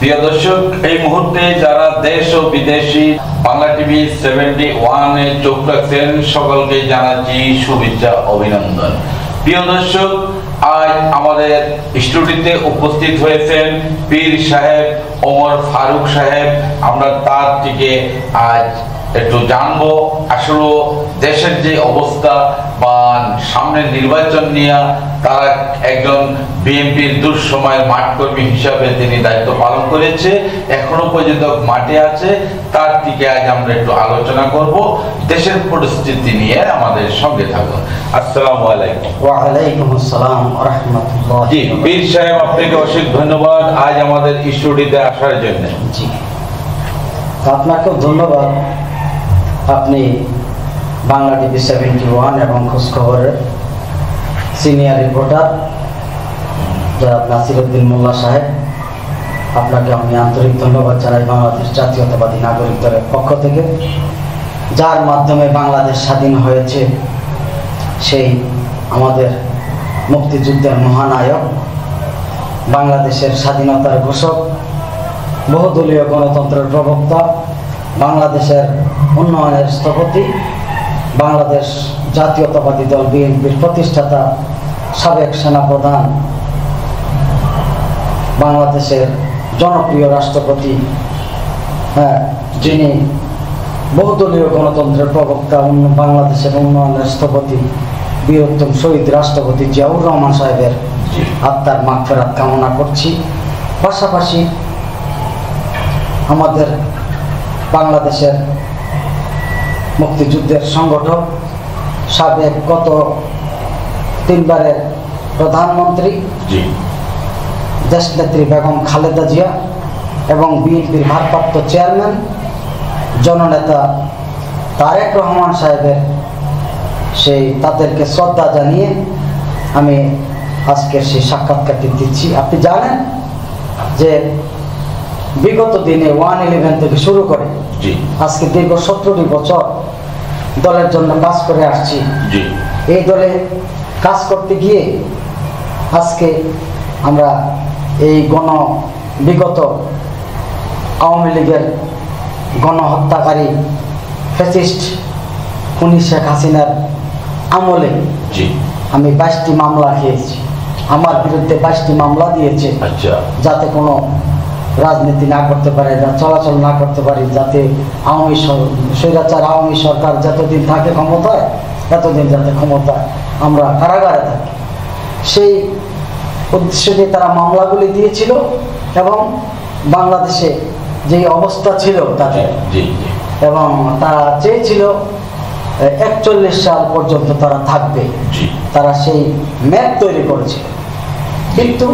প্রিয় দর্শক, এই মুহূর্তে যারা দেশ ও বিদেশি বাংলা টিভি 71-এ চোখ রাখছেন, সকলকে জানাচ্ছি শুভেচ্ছা, অভিনন্দন। প্রিয় দর্শক, আজ আমাদের স্টুডিওতে উপস্থিত হয়েছেন পীর সাহেব ওমর ফারুক সাহেব। আমরা তার থেকে আজ একটু জানবো আসলে দেশের যে অবস্থা বা সামনে নির্বাচন নিয়ে তারা একজন বিএনপির দুঃসময়ের মাঠকর্মী হিসাবে তিনি দায়িত্ব পালন করেছে, এখনো পর্যন্ত মাঠে আছে। তার থেকে আজ আমরা একটু আলোচনা করব দেশের পরিস্থিতি নিয়ে। আমাদের সঙ্গে থাকুন। আসসালামু আলাইকুম। ওয়া আলাইকুম আসসালাম ওয়া রাহমাতুল্লাহ। জি পীর সাহেব, আপনাকে অশেষ ধন্যবাদ আজ আমাদের স্টুডিওতে আসার জন্য। জি, আপনাকেও ধন্যবাদ। আপনি বাংলা টিভি 71 এবং খোঁজখবরের সিনিয়র রিপোর্টার জনাব নাসিরউদ্দিন মোল্লা সাহেব, আপনাকে আমি আন্তরিক ধন্যবাদ জানাই বাংলাদেশ জাতীয়তাবাদী নাগরিক দলের পক্ষ থেকে, যার মাধ্যমে বাংলাদেশ স্বাধীন হয়েছে। সেই আমাদের মুক্তিযুদ্ধের মহানায়ক, বাংলাদেশের স্বাধীনতার ঘোষক, বহুদলীয় গণতন্ত্রের প্রবক্তা, বাংলাদেশের উন্নয়নের স্থপতি, বাংলাদেশ জাতীয়তাবাদী দল বিএনপির প্রতিষ্ঠাতা, সাবেক সেনাপ্রধান, বাংলাদেশের জনপ্রিয় রাষ্ট্রপতি, যিনি বহুদলীয় গণতন্ত্রের প্রবক্তা, বাংলাদেশের উন্নয়নের স্থপতি, বীরোত্তম শহীদ রাষ্ট্রপতি জিয়াউর রহমান সাহেবের আত্মার মাগফিরাত কামনা করছি। পাশাপাশি আমাদের বাংলাদেশের মুক্তিযুদ্ধের সংগঠক, সাবেক গত 3 বারের প্রধানমন্ত্রী দেশনেত্রী বেগম খালেদা জিয়া এবং বিএনপির ভারপ্রাপ্ত চেয়ারম্যান জননেতা তারেক রহমান সাহেবের তাদেরকে শ্রদ্ধা জানিয়ে আমি আজকের সেই সাক্ষাৎকারটি দিচ্ছি। আপনি জানেন যে বিগত দিনে 1/11 থেকে শুরু করে আজকে দীর্ঘ 17টি বছর দলের জন্য কাজ করে আসছি। এই দলে কাজ করতে গিয়ে আজকে আমরা এই বিগত আওয়ামী লীগের গণহত্যাকারী ফ্যাসিস্ট খুনি শেখ হাসিনার আমলে আমি 22টি মামলা খেয়েছি। আমার বিরুদ্ধে 22টি মামলা দিয়েছে, যাতে কোনো রাজনীতি না করতে পারে, চলাচল না করতে পারি, যাতে স্বৈরাচার আওয়ামী সরকার যতদিন থাকে ক্ষমতায়, এতদিন যাতে ক্ষমতায় আমরা কারাগারে থাকি, সেই উদ্দেশ্যে যে তারা মামলাগুলি দিয়েছিল। এবং বাংলাদেশে যে অবস্থা ছিল তাদের, এবং তারা চেয়েছিল 41 সাল পর্যন্ত তারা থাকবে, তারা সেই ম্যাপ তৈরি করেছিল। কিন্তু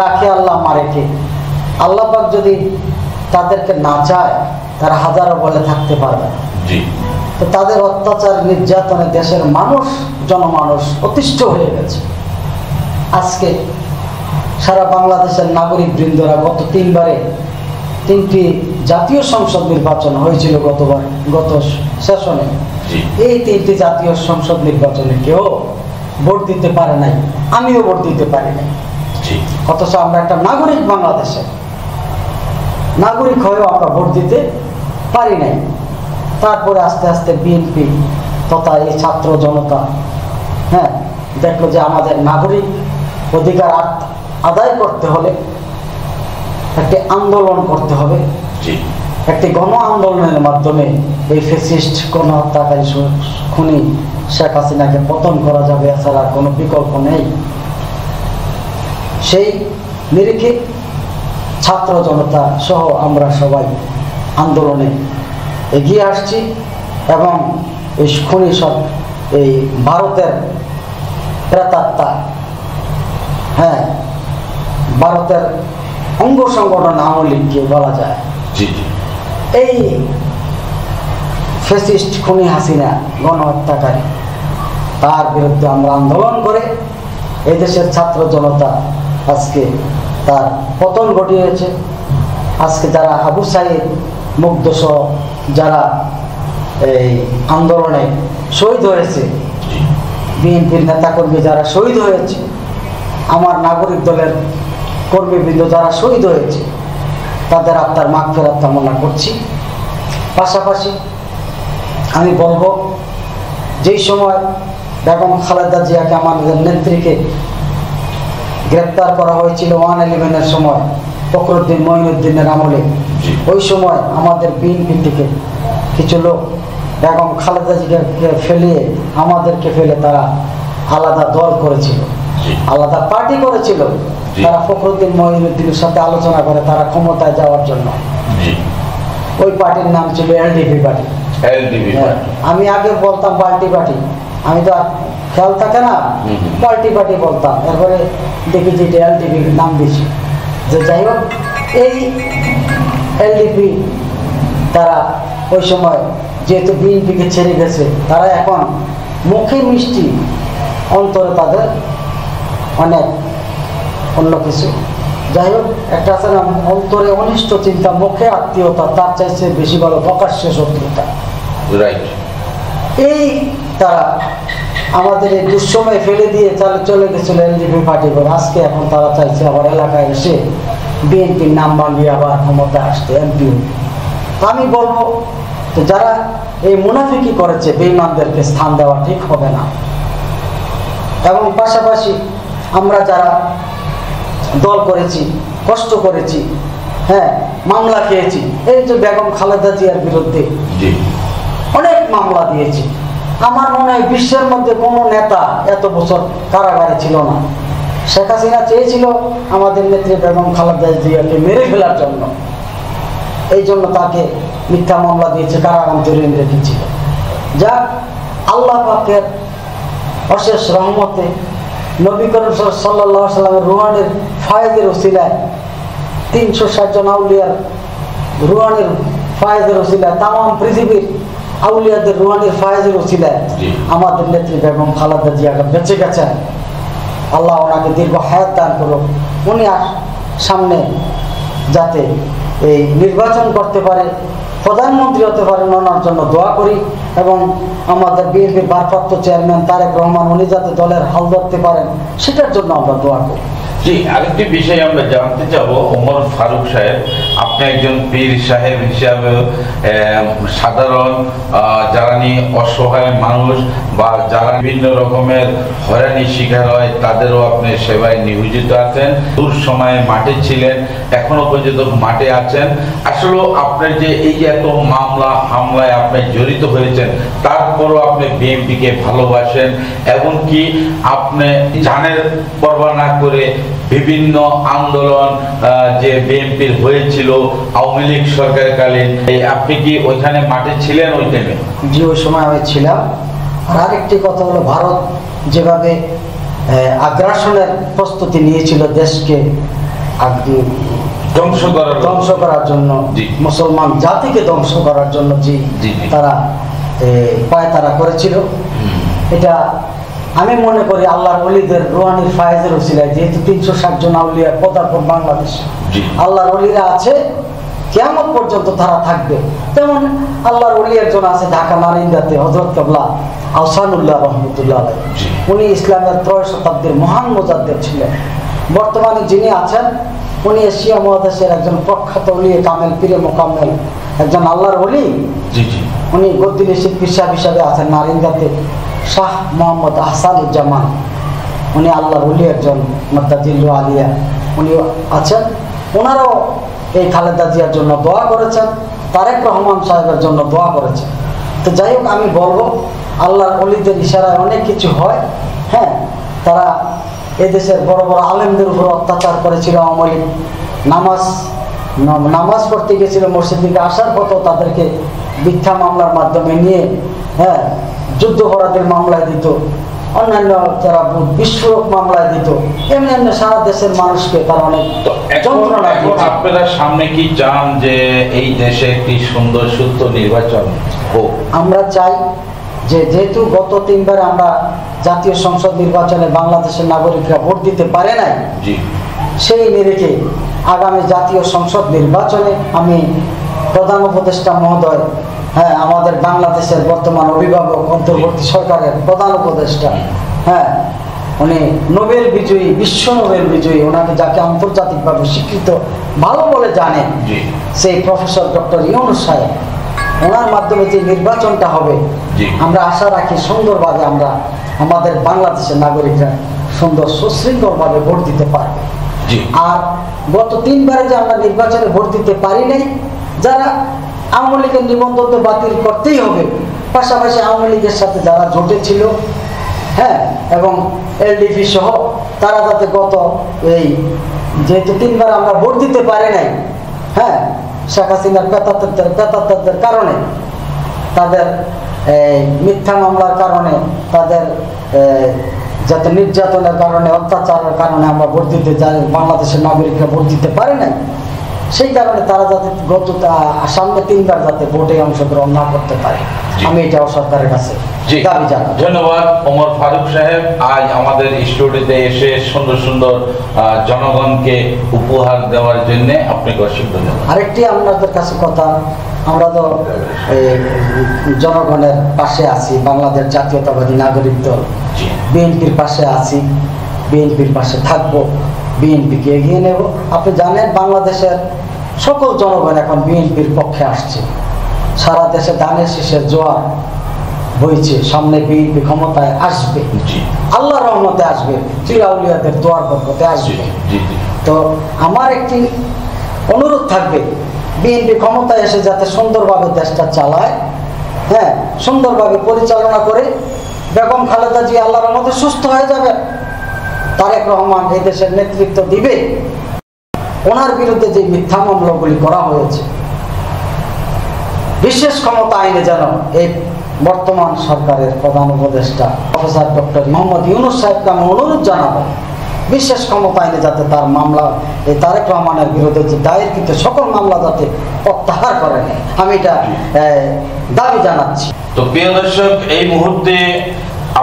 রাখে আল্লাহ মারেকে, আল্লাহ পাক যদি তাদেরকে না চায় তারা হাজারো বলে থাকতে পারবে না। তো তাদের অত্যাচার নির্যাতনে দেশের জনমানুষ অতিষ্ঠ হয়ে গেছে। আজকে সারা বাংলাদেশের নাগরিক বৃন্দরা গত 3 বারে 3টি জাতীয় সংসদ নির্বাচন হয়েছিল গত সেশনে। এই 3টি জাতীয় সংসদ নির্বাচনে কেউ ভোট দিতে পারে নাই, আমিও ভোট দিতে পারি নাই। অথচ আমরা একটা নাগরিক, বাংলাদেশের নাগরিক হয়েও আমরা ভোট দিতে পারি নাই। তারপরে আস্তে আস্তে বিএনপি তথা এই ছাত্র জনতা দেখলো যে আমাদের নাগরিক অধিকার আদায় করতে হলে একটি আন্দোলন করতে হবে। একটি গণ আন্দোলনের মাধ্যমে এই ফ্যাসিস্ট গণহত্যাকারী খুনি শেখ হাসিনাকে পতন করা যাবে, এছাড়া কোনো বিকল্প নেই। সেই নিরিখে ছাত্র জনতা সহ আমরা সবাই আন্দোলনে এগিয়ে আসছি এবং এই খুনি এই ভারতের প্রেতাত্মা, ভারতের অঙ্গ সংগঠন আওয়ামী লীগকে বলা যায়, এই ফ্যাসিস্ট খুনি হাসিনা গণহত্যাকারী, তার বিরুদ্ধে আমরা আন্দোলন করে এই দেশের ছাত্র জনতা আজকে তার পতন ঘটিয়েছে। আজকে যারা আবু সাইদ, মুগ্ধ সহ যারা এই আন্দোলনে শহীদ হয়েছে, বিএনপির নেতাকর্মী যারা শহীদ হয়েছে, আমার নাগরিক দলের কর্মীবৃন্দ যারা শহীদ হয়েছে তাদের আত্মার মাগফিরাত কামনা করছি। পাশাপাশি আমি বলবো, যেই সময় বেগম খালেদা জিয়াকে আমাদের নেত্রীকে গ্রেপ্তার করা হয়েছিল 111-এর সময়, ফখরুদ্দিন মঈনুদ্দিনের আমলে, ওই সময় আমাদের বিএনপি থেকে কিছু লোক বেগম খালেদা জিয়াকে ফেলিয়ে আমাদেরকে ফেলে তারা আলাদা দল করেছিল, আলাদা পার্টি করেছিল। তারা ফখরুদ্দিন মঈনুদ্দিনের সাথে আলোচনা করে তারা ক্ষমতায় যাওয়ার জন্য। ওই পার্টির নাম ছিল এলডিপি পার্টি। আমি আগে বলতাম পার্টি পার্টি, আমি তো খেয়াল থাকে না, পার্টি পার্টি বলতাম। এরপরে দেখি যে এলডিপি নাম দিয়েছি। যে যাই হোক, এই এলডিপি তারা ওই সময় যেহেতু বিএনপিকে ছেড়ে গেছে, তারা এখন মুখে মিষ্টি, অন্তরে তাদের অনেক অন্য কিছু। যাই হোক, একটা আছে না, অন্তরে অনিষ্ট চিন্তা, মুখে আত্মীয়তা, তার চাইছে বেশি ভালো প্রকাশ্যে শত্রুতা। এই তারা আমাদের এই দুঃসময় ফেলে দিয়ে চলে গেছিল এলডিপি পার্টি করে। আজকে এখন তারা চাইছে আবার এলাকায় এসে বিএনপির নাম বানিয়ে আবার ক্ষমতা আসতে, এমপি। আমি বলবো, তো যারা এই মুনাফিকি করেছে, বেঈমানদেরকে স্থান দেওয়া ঠিক হবে না। এবং পাশাপাশি আমরা যারা দল করেছি, কষ্ট করেছি, হ্যাঁ, মামলা খেয়েছি, এই যে বেগম খালেদা জিয়ার বিরুদ্ধে অনেক মামলা দিয়েছি। আমার মনে হয় বিশ্বের মধ্যে কোনো নেতা এত বছর কারাগারে ছিল না। শেখ হাসিনা চেয়েছিল আমাদের নেত্রী বেগম খালেদা জিয়াকে মেরে ফেলার জন্য, এই জন্য তাকে মিথ্যা মামলা দিয়েছে, কারাগারে রেখেছিল। যাক, আল্লাহ পাকের অশেষ রহমতে নবী করিম সাল্লাল্লাহু আলাইহি সাল্লামের রুহানির ফায়েজের ওসিলায় 360 জন আউলিয়ার রুহানির ফায়েজের ওসিলায়, তামাম পৃথিবীর আউলিয়াদের রুহানির ফায়েজের ওসিলায় আমাদের নেত্রী বেগম খালেদা জিয়া বেঁচে গেছেন। আল্লাহ ওনাকে দীর্ঘ হায়াত দান করুক। উনি সামনে যাতে এই নির্বাচন করতে পারে, প্রধানমন্ত্রী হতে পারেন, ওনার জন্য দোয়া করি। এবং আমাদের বিএনপির ভারপ্রাপ্ত চেয়ারম্যান তারেক রহমান, উনি যাতে দলের হাল ধরতে পারেন, সেটার জন্য আমরা দোয়া করি। জি, আরেকটি বিষয় আমরা জানতে চাবো, ওমর ফারুক সাহেব, আপনি একজন পীর সাহেব হিসাবে সাধারণ যারা নিয়ে অসহায় মানুষ বা যারা বিভিন্ন রকমের হয়রানি শিকার হয়, তাদেরও আপনি সেবায় নিয়োজিত আছেন। দূর সময়ে মাঠে ছিলেন, এখনো পর্যন্ত মাঠে আছেন। আসলে আপনার যে এই যে এত মামলা হামলায় আপনি জড়িত হয়েছেন, তারপরও আপনি বিএনপিকে ভালোবাসেন, এমনকি আপনি জানের পরোয়া না করে বিভিন্ন আন্দোলন যে বিএনপির হয়েছিল আওয়ামী লীগ সরকারকালীন, আপনি কি ওইখানে মাঠে ছিলেন ওই টাইমে? জি, ওই সময় আমি ছিলাম। আর আরেকটি কথা হলো, ভারত যেভাবে আগ্রাসনের প্রস্তুতি নিয়েছিল দেশকে ধ্বংস করার জন্য, মুসলমান জাতিকে ধ্বংস করার জন্য, তারা পায়তারা করেছিল, এটা আমি মনে করি আল্লাহর ওলিদের রুহানির ফায়েজের ওসিলায়, যেহেতু 360 জন আউলিয়া পদার্পণ বাংলাদেশে, আল্লাহর ওলিরা আছে, কিয়ামত পর্যন্ত তারা থাকবে। তেমন আল্লাহর ওলি একজন আছে ঢাকা নারিন্দাতে, হযরত কেবলা আহসানুল্লাহ রহমতুল্লাহ আলাইহি। উনি ইসলামের 3 শতাব্দীর মহান মুজাদ্দিদ ছিলেন। বর্তমানে যিনি আছেন, উনি এশিয়া মহাদেশের একজন প্রখ্যাত ওলি কামেল, পীরে মোকাম্মেল, একজন আল্লাহর ওলি। উনি গদ্দিনী পীর সাহেব হিসাবে আছেন নারিন্দাতে, শাহ মোহাম্মদ আহসানুজ্জামান। উনি আল্লাহর ওলি একজন, মুত্তাজিল্লু আলিয়া উনি আছেন। ওনারাও এই খালেদা জিয়ার জন্য দোয়া করেছেন, তারেক রহমান সাহেবের জন্য দোয়া করেছেন। তো যাই হোক, আমি বলবো আল্লাহর ওলিদের ইশারায় অনেক কিছু হয়। হ্যাঁ, তারা এদেশের বড় বড় আলেমদের উপর অত্যাচার করেছিল আওয়ামী লীগ। নামাজ পড়তে গেছিল মসজিদ থেকে, আসার পথেও তাদেরকে মিথ্যা মামলার মাধ্যমে নিয়ে, হ্যাঁ, যুদ্ধাপরাধের মামলায় দিত, অন্যান্য যারা বিস্ফোরক মামলায় দিত। এমনি এমনি সারা দেশের মানুষকে তারা অনেক যন্ত্রণা দিয়েছে। আপনারা সামনে কি চান যে এই দেশে একটি সুন্দর সুস্থ নির্বাচন হোক? আমরা চাই যে, যেহেতু গত 3বার আমরা জাতীয় সংসদ নির্বাচনে বাংলাদেশের নাগরিকরা ভোট দিতে পারে নাই, সেই নিরিখে আগামী জাতীয় সংসদ নির্বাচনে আমি প্রধান উপদেষ্টা মহোদয়, হ্যাঁ, আমাদের বাংলাদেশের বর্তমান অভিভাবক অন্তর্বর্তী সরকারের প্রধান উপদেষ্টা, হ্যাঁ, উনি নোবেল বিজয়ী, বিশ্ব নোবেল বিজয়ী, ওনাকে যাকে আন্তর্জাতিকভাবে স্বীকৃত ভালো বলে জানেন, সেই প্রফেসর ডক্টর ইউনূস সাহেব, ওনার মাধ্যমে যে নির্বাচনটা হবে আমরা আশা রাখি সুন্দরভাবে আমরা আমাদের বাংলাদেশের নাগরিকরা সুন্দর সুশৃঙ্খলভাবে ভোট দিতে পারবে। আর গত 3 বারে যে আমরা নির্বাচনে ভোট দিতে পারি নাই, যারা আওয়ামী লীগের নিবন্ধন তো বাতিল করতেই হবে, পাশাপাশি আওয়ামী লীগের সাথে যারা জোটে ছিল, হ্যাঁ, এবং এলডিপি সহ তারা যাতে গত এই যেহেতু 3 বার আমরা ভোট দিতে পারি নাই, হ্যাঁ, শেখ হাসিনার পেতাত্তাদের কারণে, তাদের মিথ্যা মামলার কারণে, তাদের যাতে নির্যাতনের কারণে, অত্যাচারের কারণে আমরা ভোট দিতে যাই, বাংলাদেশের নাগরিকরা ভোট দিতে পারে নাই, সেই কারণে তারা যাতে সামনে 3 বার যাতে ভোটে অংশগ্রহণ না করতে পারে, আমি এটাও সরকারের কাছে দাবি জানাই। ধন্যবাদ ওমর ফারুক সাহেব, আজ আমাদের স্টুডিওতে এসে সুন্দর সুন্দর জনগণকে উপহার দেওয়ার জন্য আপনাকে অসংখ্য ধন্যবাদ। আরেকটি আপনাদের কাছে কথা, আমরা তো জনগণের পাশে আছি, বাংলাদেশ জাতীয়তাবাদী নাগরিক দল বিএনপির পাশে আছি, বিএনপির পাশে থাকবো, বিএনপিকে এগিয়ে নেব। আপনি জানেন বাংলাদেশের সকল জনগণ এখন বিএনপির পক্ষে আসছে, সারা দেশে ধানের শীষের জোয়ার বইছে, সামনে বিএনপি ক্ষমতায় আসবে, আল্লাহর রহমতে আসবে, চিরাউলিয়াদের দোয়ার বরকতে আসবে। তো আমার একটি অনুরোধ থাকবে, বিএনপি ক্ষমতায় এসে যাতে সুন্দরভাবে দেশটা চালায়, হ্যাঁ, সুন্দরভাবে পরিচালনা করে বেগম খালেদা জিয়া আল্লাহর রহমতে সুস্থ হয়ে যাবে, তারেক রহমান এই দেশের নেতৃত্ব দিবে, ওনার বিরুদ্ধে যে মিথ্যা মামলাগুলি করা হয়েছে, বিশেষ ক্ষমতা আইনে যেন এই বর্তমান সরকারের প্রধান উপদেষ্টা প্রফেসর ডক্টর মোহাম্মদ ইউনূস সাহেবকে আমি অনুরোধ জানাবো, বিশেষ ক্ষমতা আইনে যাতে তার মামলা, এই তারেক রহমানের বিরুদ্ধে যে দায়েরকৃত সকল মামলা যাতে প্রত্যাহার করে নেয়, আমি এটা দাবি জানাচ্ছি। তো প্রিয় দর্শক, এই মুহূর্তে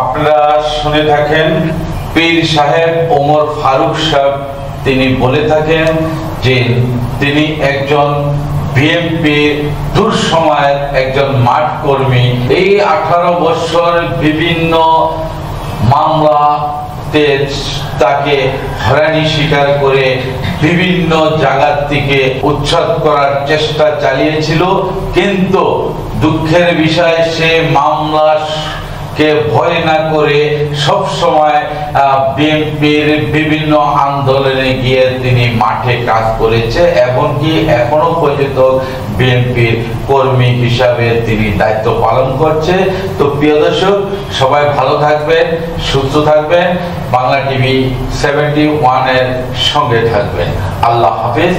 আপনারা শুনে থাকেন পীর সাহেব ওমর ফারুক সাহেব, তিনি বলে থাকেন যে তিনি একজন বিএনপি দুঃসময়ের একজন মাঠ কর্মী। এই 18 বছর বিভিন্ন মামলাতে তাকে হয়রানি স্বীকার করে বিভিন্ন জায়গা থেকে উচ্ছেদ করার চেষ্টা চালিয়েছিল, কিন্তু দুঃখের বিষয় সে মামলা কে ভয় না করে সব সময় বিএনপির বিভিন্ন আন্দোলনে গিয়ে তিনি মাঠে কাজ করেছে, এমনকি এখনো পর্যন্ত বিএনপির কর্মী হিসাবে তিনি দায়িত্ব পালন করছে। তো প্রিয় দর্শক, সবাই ভালো থাকবেন, সুস্থ থাকবেন, বাংলা টিভি 71 এর সঙ্গে থাকবেন। আল্লাহ হাফেজ।